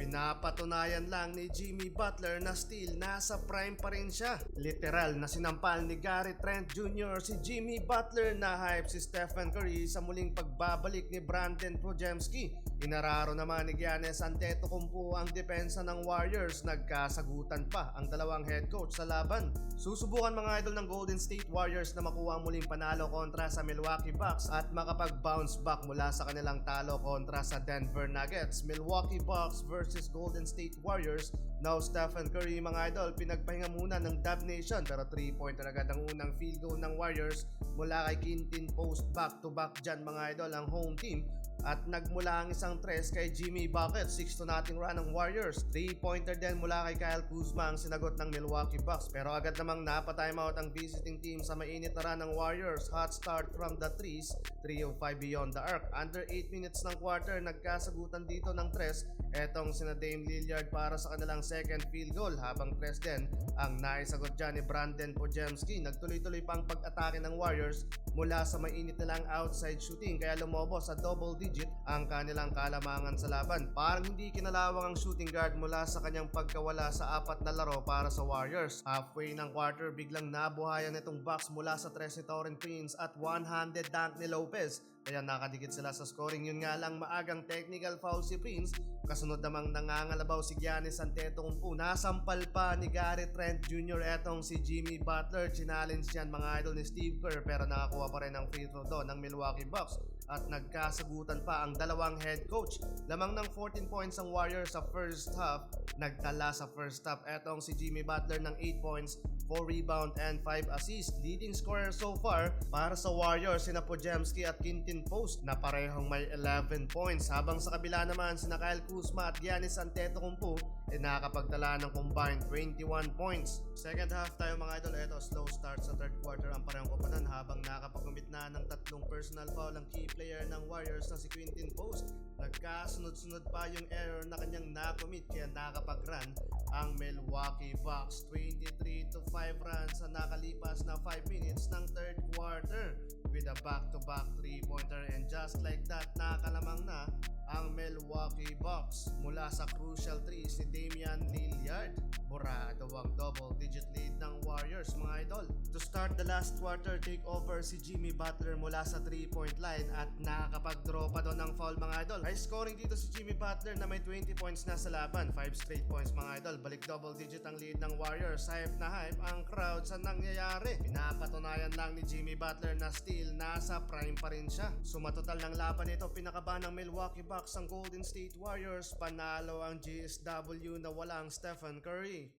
Pinapatunayan lang ni Jimmy Butler na still nasa prime pa rin siya. Literal na sinampal ni Gary Trent Jr. si Jimmy Butler na hype si Stephen Curry sa muling pagbabalik ni Brandon Podziemski. Inararo naman ni Giannis Antetokounmpo ang depensa ng Warriors. Nagkasagutan pa ang dalawang head coach sa laban. Susubukan mga idol ng Golden State Warriors na makuha ang muling panalo kontra sa Milwaukee Bucks at makapag-bounce back mula sa kanilang talo kontra sa Denver Nuggets. Milwaukee Bucks versus Golden State Warriors. Now Stephen Curry mga idol, pinagpahinga muna ng Dub Nation pero 3-pointer agad ang unang field goal ng Warriors mula kay Quintin Post. Back-to-back dyan mga idol ang home team. At nagmula ang isang tres kay Jimmy Bucket. 6-0 run ng Warriors. 3-pointer din mula kay Kyle Kuzma ang sinagot ng Milwaukee Bucks. Pero agad namang napa-timeout ang visiting team sa mainit na run ng Warriors. Hot start from the threes. 3 of 5 beyond the arc. Under 8 minutes ng quarter, nagkasagutan dito ng tres. Etong sina Dame Lillard para sa kanilang second field goal. Habang tres din ang naisagot dyan ni Brandon Podziemski. Nagtuloy-tuloy pa ang pag-atake ng Warriors mula sa mainit nilang outside shooting. Kaya lumobo sa double digit ang kanilang kalamangan sa laban. Parang hindi kinalawang ang shooting guard mula sa kanyang pagkawala sa 4 na laro para sa Warriors. Halfway ng quarter, biglang nabuhayan itong Bucks mula sa tres ni Taurean Prince at one-handed dunk ni Lopez. Kaya nakadikit sila sa scoring. Yun nga lang, maagang technical foul si Prince. Kasunod namang nangangalabaw si Giannis Antetokounmpo. Nasampal pa ni Gary Trent Jr. etong si Jimmy Butler. Challenge yan mga idol ni Steve Kerr pero nakakuha pa rin ang free throw doon ng Milwaukee Bucks. At nagkasagutan pa ang dalawang head coach. Lamang ng 14 points ang Warriors sa first half. Nagtala sa first half etong si Jimmy Butler ng 8 points, 4 rebound and 5 assists. Leading scorer so far para sa Warriors sina Podziemski at Quintin Post na parehong may 11 points. Habang sa kabila naman sina Kyle Kuzma at Giannis Antetokounmpo nakapagtala ng combined 21 points. Second half tayo mga idol. Ito slow start sa third quarter ang parehong koponan habang nakapag-commit na ng 3 personal foul ang key player ng Warriors na si Quintin Post. Nagkasunod-sunod pa yung error na kanyang na-commit kaya nakapag-run ang Milwaukee Bucks. 23-5 runs sa nakalipas na 5 minutes ng third quarter with a back-to-back 3-pointer and just like that nakalamang na ang Milwaukee Bucks mula sa crucial 3 si Damian Lillard. Burado ang double-digit lead ng Warriors mga idol. To start the last quarter, take over si Jimmy Butler mula sa 3-point line at nakakapag-draw pa doon ng foul mga idol. High scoring dito si Jimmy Butler na may 20 points na sa laban. 5 straight points mga idol. Balik double-digit ang lead ng Warriors. Hype na hype ang crowd sa nangyayari. Pinapatunayan lang ni Jimmy Butler na still nasa prime pa rin siya. Sumatotal ng laban ito, pinakaban ng Milwaukee Bucks ang Golden State Warriors. Panalo ang GSW na walang Stephen Curry.